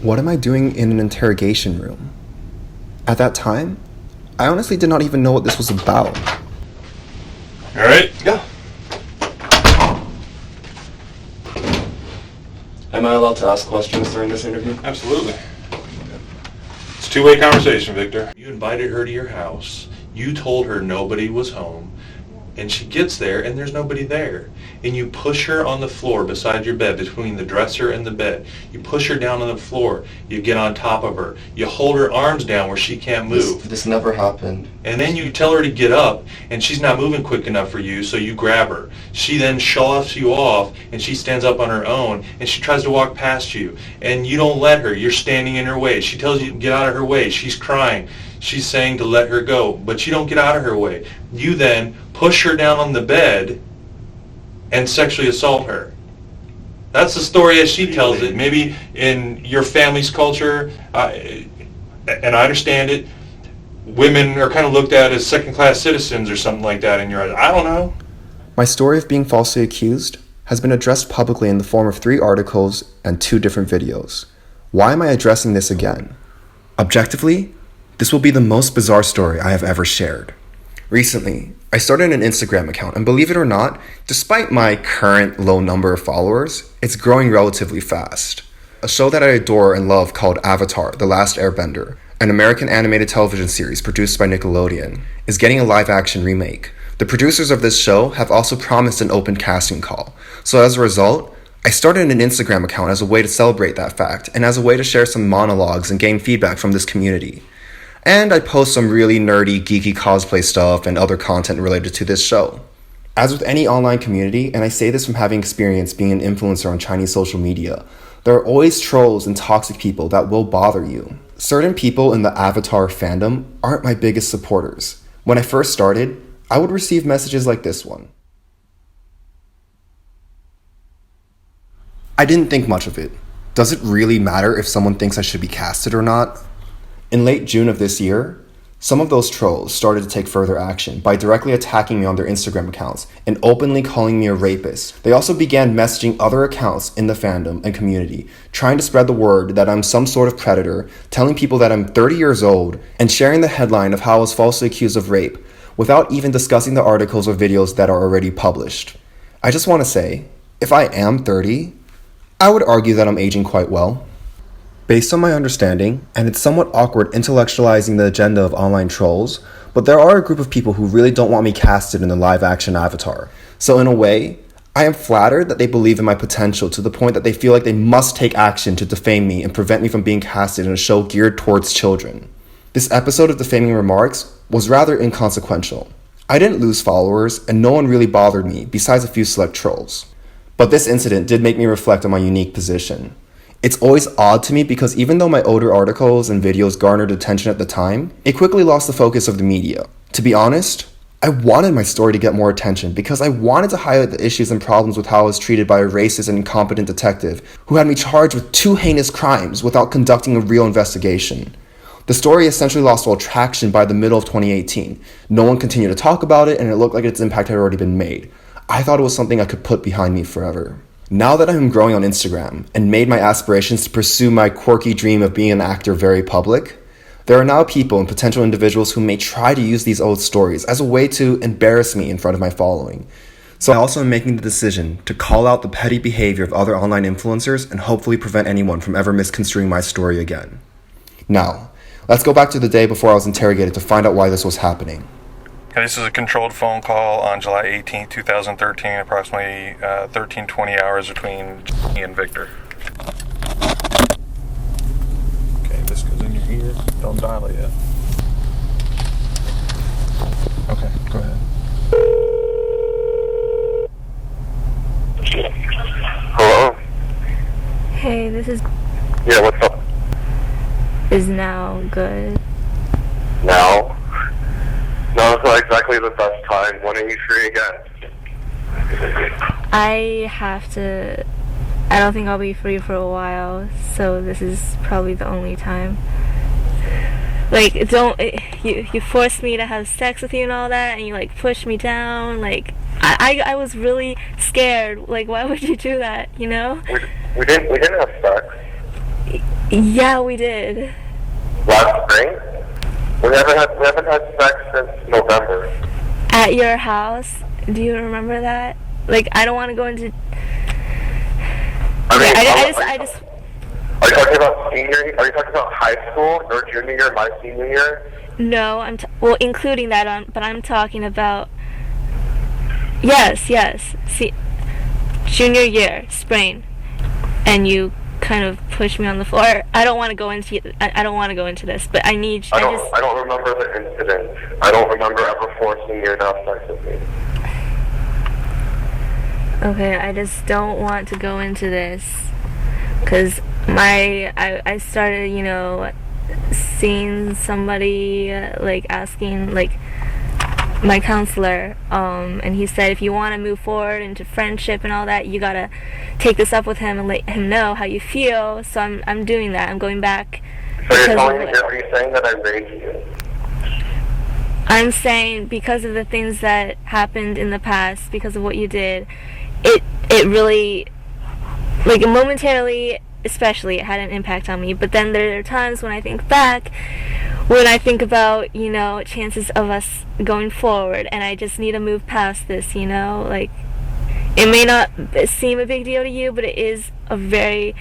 What am I doing in an interrogation room? At that time, I honestly did not even know what this was about. All right, go. Am I allowed to ask questions during this interview? Absolutely. It's a two-way conversation, Victor. You invited her to your house. You told her nobody was home. And she gets there and there's nobody there. And you push her on the floor beside your bed, between the dresser and the bed. You push her down on the floor. You get on top of her. You hold her arms down where she can't move. This never happened. And then you tell her to get up, and she's not moving quick enough for you, so you grab her. She then shoves you off, and she stands up on her own, and she tries to walk past you. And you don't let her. You're standing in her way. She tells you to get out of her way. She's crying. She's saying to let her go, but you don't get out of her way. You then push her down on the bed and sexually assault her. That's the story as she tells it. Maybe in your family's culture, and I understand it, women are kind of looked at as second-class citizens or something like that in your eyes. I don't know. My story of being falsely accused has been addressed publicly in the form of 3 articles and 2 different videos. Why am I addressing this again? Objectively, this will be the most bizarre story I have ever shared. Recently, I started an Instagram account, and believe it or not, despite my current low number of followers, it's growing relatively fast. A show that I adore and love called Avatar: The Last Airbender, an American animated television series produced by Nickelodeon, is getting a live-action remake. The producers of this show have also promised an open casting call, so as a result, I started an Instagram account as a way to celebrate that fact, and as a way to share some monologues and gain feedback from this community. And I post some really nerdy, geeky cosplay stuff and other content related to this show. As with any online community, and I say this from having experience being an influencer on Chinese social media, there are always trolls and toxic people that will bother you. Certain people in the Avatar fandom aren't my biggest supporters. When I first started, I would receive messages like this one. I didn't think much of it. Does it really matter if someone thinks I should be casted or not? In late June of this year, some of those trolls started to take further action by directly attacking me on their Instagram accounts and openly calling me a rapist. They also began messaging other accounts in the fandom and community, trying to spread the word that I'm some sort of predator, telling people that I'm 30 years old, and sharing the headline of how I was falsely accused of rape, without even discussing the articles or videos that are already published. I just want to say, if I am 30, I would argue that I'm aging quite well. Based on my understanding, and it's somewhat awkward intellectualizing the agenda of online trolls, but there are a group of people who really don't want me casted in the live-action Avatar. So in a way, I am flattered that they believe in my potential to the point that they feel like they must take action to defame me and prevent me from being casted in a show geared towards children. This episode of Defaming Remarks was rather inconsequential. I didn't lose followers, and no one really bothered me, besides a few select trolls. But this incident did make me reflect on my unique position. It's always odd to me because even though my older articles and videos garnered attention at the time, it quickly lost the focus of the media. To be honest, I wanted my story to get more attention because I wanted to highlight the issues and problems with how I was treated by a racist and incompetent detective who had me charged with 2 heinous crimes without conducting a real investigation. The story essentially lost all traction by the middle of 2018. No one continued to talk about it, and it looked like its impact had already been made. I thought it was something I could put behind me forever. Now that I am growing on Instagram and made my aspirations to pursue my quirky dream of being an actor very public, there are now people and potential individuals who may try to use these old stories as a way to embarrass me in front of my following. So I also am making the decision to call out the petty behavior of other online influencers and hopefully prevent anyone from ever misconstruing my story again. Now, let's go back to the day before I was interrogated to find out why this was happening. This is a controlled phone call on July 18th, 2013, approximately 13:20 hours between me and Victor. Okay, this goes in your ear. Don't dial it yet. Okay, go ahead. Hello? Hey, this is... Yeah, what's up? Is now good? Now? No, it's not exactly the best time. When are you free again? I don't think I'll be free for a while, so this is probably the only time. Like, you forced me to have sex with you and all that, and you, like, pushed me down, like, I was really scared. Like, why would you do that, you know? We didn't have sex. Yeah, we did. Last spring? We haven't had sex since November. At your house. Do you remember that? Like, I don't want to go into... I mean, I just... Are you talking about senior? Are you talking about high school or junior year, my senior year? No, well, including that on, but I'm talking about... Yes. See, junior year, spring. And you kind of pushed me on the floor. I don't want to go into this, but I don't remember the incident. I don't remember ever forcing you to have sex with me. Okay, I just don't want to go into this because I started, seeing somebody like asking like my counselor, and he said if you want to move forward into friendship and all that, you gotta take this up with him and let him know how you feel. So I'm doing that. I'm going back. So are you saying that I raised you? I'm saying because of the things that happened in the past, because of what you did, it really, like, momentarily, especially, it had an impact on me. But then there are times when I think back, when I think about, chances of us going forward, and I just need to move past this, like, it may not seem a big deal to you, but it is a very,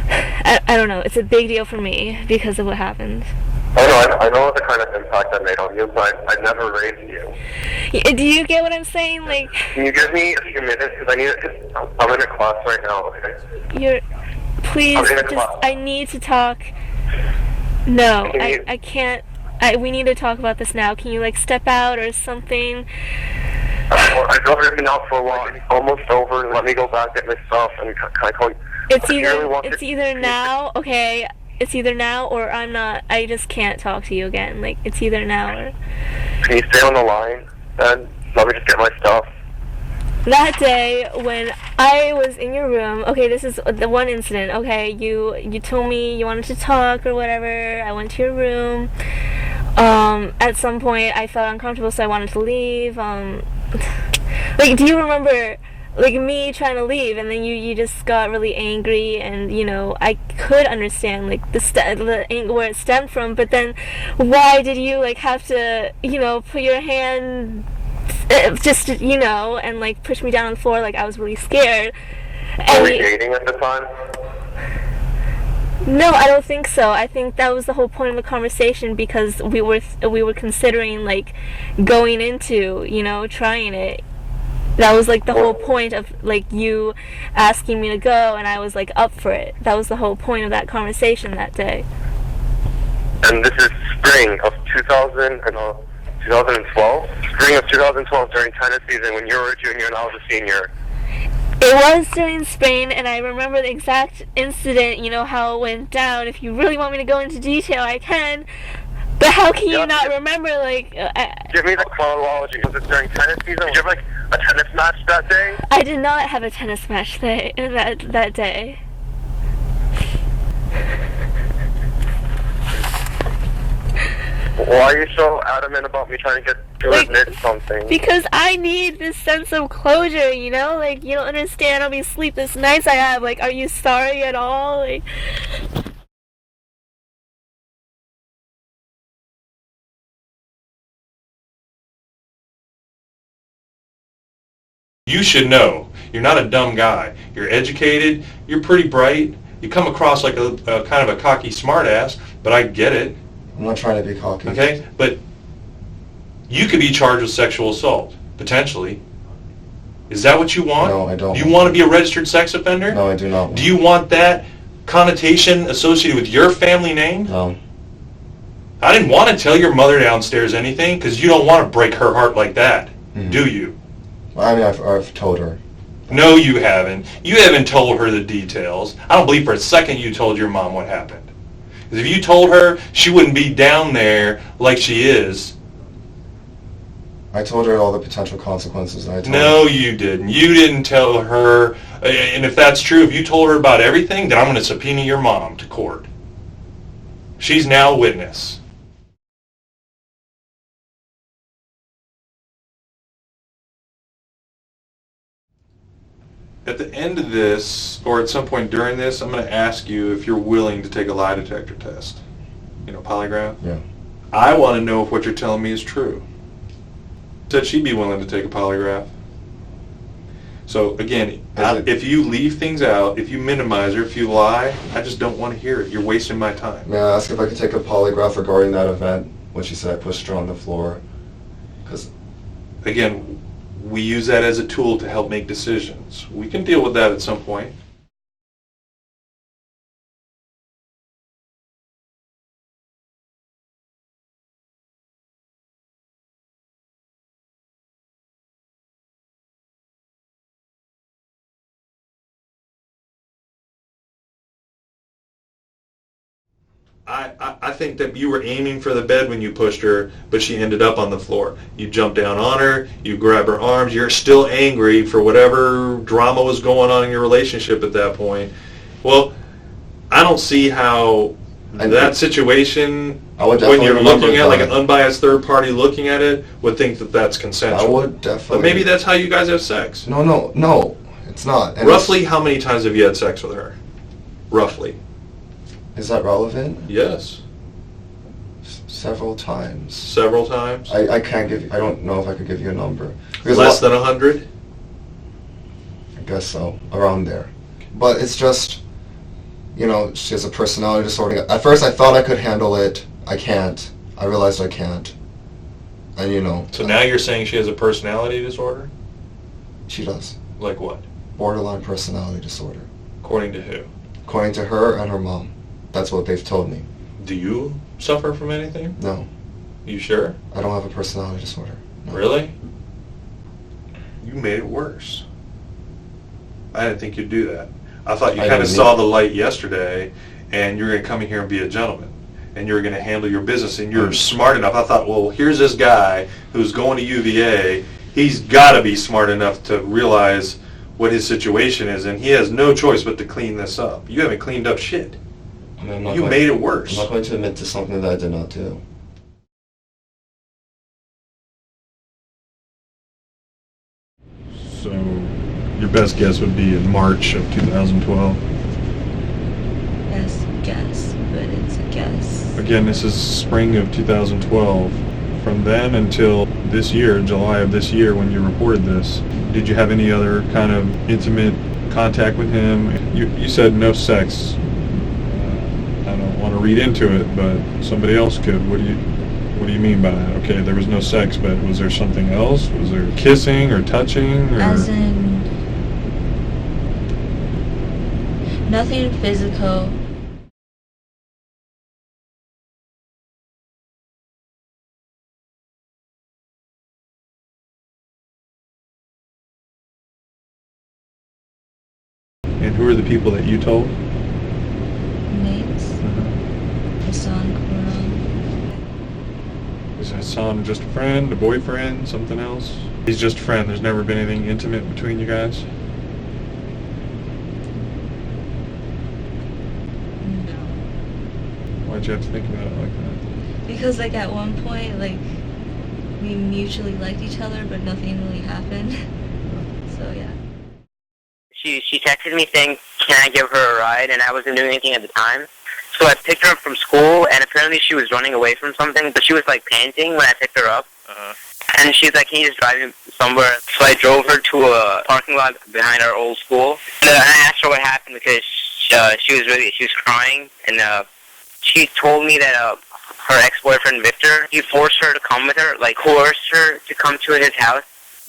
I don't know, it's a big deal for me because of what happened. I know the kind of impact I made on you, but I never raised you. Do you get what I'm saying? Like, can you give me a few minutes? Because I'm in a class right now, okay? Please, I need to talk. No, I can't. We need to talk about this now. Can you, like, step out or something? I know we've been out for a while. It's almost over. Let me go back, get my stuff, and can I call you? It's either now, okay? It's either now or I'm not. I just can't talk to you again. Like, it's either now or... Can you stay on the line and let me just get my stuff? That day when I was in your room, okay, this is the one incident, okay? You told me you wanted to talk or whatever. I went to your room. At some point I felt uncomfortable, so I wanted to leave. Like, do you remember, like, me trying to leave, and then you just got really angry, and, I could understand, like, the anger where it stemmed from, but then why did you, like, have to, put your hand, just, and, like, push me down on the floor, like, I was really scared. Were we dating at the time? No, I don't think so. I think that was the whole point of the conversation, because we were considering, like, going into, trying it. That was, like, the whole point of, like, you asking me to go, and I was, like, up for it. That was the whole point of that conversation that day. And this is spring of 2012? Spring of 2012 during tennis season when you were a junior and I was a senior. It was during Spain, and I remember the exact incident, how it went down. If you really want me to go into detail, I can. But how can you not remember, like... Give me the chronology. Was it during tennis season? Did you have, like, a tennis match that day? I did not have a tennis match that day. Why are you so adamant about me trying to get to admit something? Because I need this sense of closure, Like, you don't understand how many sleepless nights I have. Like, are you sorry at all? Like... You should know. You're not a dumb guy. You're educated. You're pretty bright. You come across like a kind of a cocky smartass, but I get it. I'm not trying to be cocky. Okay? But you could be charged with sexual assault, potentially. Is that what you want? No, I don't. Do you want to be a registered sex offender? No, I do not. Do you want that connotation associated with your family name? No. I didn't want to tell your mother downstairs anything, because you don't want to break her heart like that, do you? I mean, I've told her. No, you haven't. You haven't told her the details. I don't believe for a second you told your mom what happened. Because if you told her, she wouldn't be down there like she is. I told her all the potential consequences. No, you didn't. You didn't tell her. And if that's true, if you told her about everything, then I'm going to subpoena your mom to court. She's now a witness. At the end of this, or at some point during this, I'm going to ask you if you're willing to take a lie detector test. You know, polygraph? Yeah. I want to know if what you're telling me is true. Said she'd be willing to take a polygraph. So again, if you leave things out, if you minimize or if you lie, I just don't want to hear it. You're wasting my time. May I ask if I could take a polygraph regarding that event when she said I pushed her on the floor? Because Again, we use that as a tool to help make decisions. We can deal with that at some point. I think that you were aiming for the bed when you pushed her, but she ended up on the floor. You jumped down on her, you grab her arms, you're still angry for whatever drama was going on in your relationship at that point. Well, I don't see how that situation, when you're looking at like an unbiased third party looking at it, would think that that's consensual. I would definitely. But maybe that's how you guys have sex. No, it's not. And Roughly how many times have you had sex with her? Roughly. Is that relevant? Yes. Several times. Several times? I can't give you, I don't know if I could give you a number. Less than 100? I guess so, around there. But it's just, you know, she has a personality disorder. At first I thought I could handle it. I can't. I realized I can't. And you know. So now you're saying she has a personality disorder? She does. Like what? Borderline personality disorder. According to who? According to her and her mom. That's what they've told me. Do you suffer from anything? No. You sure? I don't have a personality disorder. No. Really? You made it worse. I didn't think you'd do that. I thought you kind of saw the light yesterday, and you're going to come in here and be a gentleman, and you're going to handle your business, and you're smart enough. I thought, well, here's this guy who's going to UVA. He's got to be smart enough to realize what his situation is, and he has no choice but to clean this up. You haven't cleaned up shit. You made it worse. I'm not going to admit to something that I did not do. So, your best guess would be in March of 2012. Best guess, but it's a guess. Again, this is spring of 2012. From then until this year, July of this year, when you reported this, did you have any other kind of intimate contact with him? You said no sex. I don't want to read into it, but somebody else could. What do you mean by that? Okay, there was no sex, but was there something else? Was there kissing or touching? Or? As in, nothing physical. And who are the people that you told? Names. Hassan, Quran. Is Hassan just a friend, a boyfriend, something else? He's just a friend. There's never been anything intimate between you guys? No. Why'd you have to think about it like that? Because like at one point, like we mutually liked each other, but nothing really happened. So yeah. She texted me saying, can I give her a ride? And I wasn't doing anything at the time. So I picked her up from school, and apparently she was running away from something, but she was like panting when I picked her up. And she's like, can you just drive me somewhere? So I drove her to a parking lot behind our old school. And I asked her what happened because she was crying, and she told me that her ex-boyfriend Victor, he forced her to come with her, like coerced her to come to his house.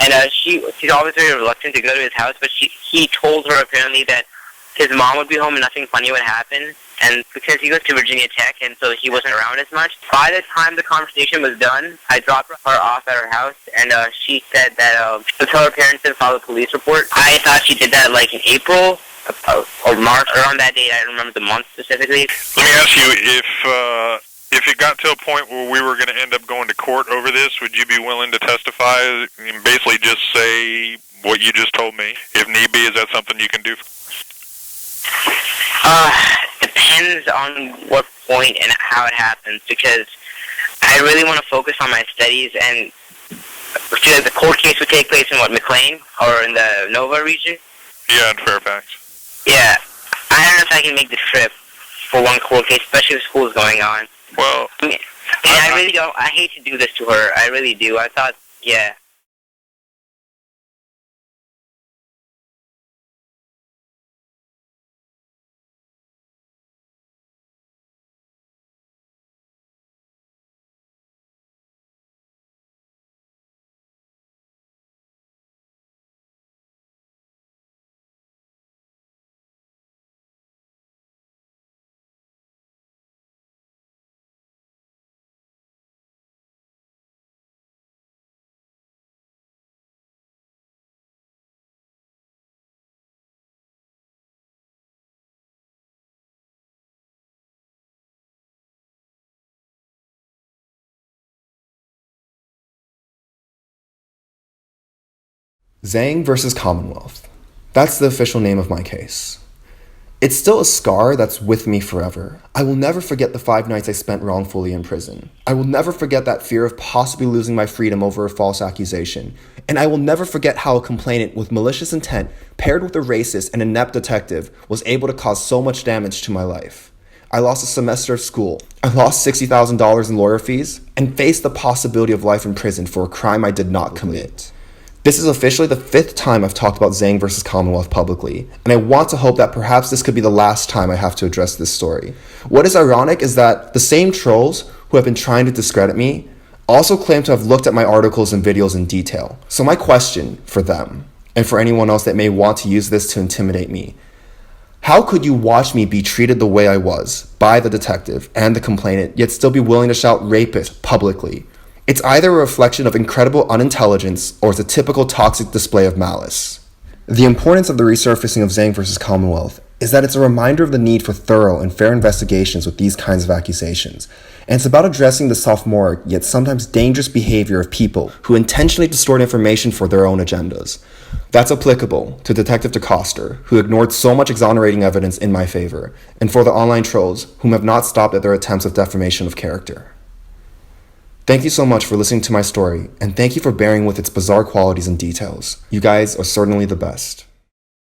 And she's always very reluctant to go to his house, but he told her apparently that his mom would be home and nothing funny would happen. And because he goes to Virginia Tech, and so he wasn't around as much. By the time the conversation was done, I dropped her off at her house, and she said that to tell her parents and file a police report. I thought she did that like in April or March, around that date. I don't remember the month specifically. Let me ask you, if it got to a point where we were going to end up going to court over this, would you be willing to testify and basically just say what you just told me? If need be, is that something you can do? Depends on what point and how it happens, because I really want to focus on my studies, and the court case would take place in McLean or in the Nova region. Yeah, in Fairfax. Yeah, I don't know if I can make the trip for one court case, especially if school's going on. Well, I really don't. I hate to do this to her. I really do. I thought, yeah. Zhang versus Commonwealth. That's the official name of my case. It's still a scar that's with me forever. I will never forget the 5 nights I spent wrongfully in prison. I will never forget that fear of possibly losing my freedom over a false accusation. And I will never forget how a complainant with malicious intent, paired with a racist and inept detective, was able to cause so much damage to my life. I lost a semester of school. I lost $60,000 in lawyer fees and faced the possibility of life in prison for a crime I did not commit. This is officially the 5th time I've talked about Zhang versus Commonwealth publicly, and I want to hope that perhaps this could be the last time I have to address this story. What is ironic is that the same trolls who have been trying to discredit me also claim to have looked at my articles and videos in detail. So my question for them, and for anyone else that may want to use this to intimidate me, how could you watch me be treated the way I was by the detective and the complainant, yet still be willing to shout rapist publicly? It's either a reflection of incredible unintelligence or it's a typical toxic display of malice. The importance of the resurfacing of Zhang versus Commonwealth is that it's a reminder of the need for thorough and fair investigations with these kinds of accusations. And it's about addressing the sophomoric yet sometimes dangerous behavior of people who intentionally distort information for their own agendas. That's applicable to Detective DeCoster, who ignored so much exonerating evidence in my favor, and for the online trolls whom have not stopped at their attempts of defamation of character. Thank you so much for listening to my story, and thank you for bearing with its bizarre qualities and details. You guys are certainly the best.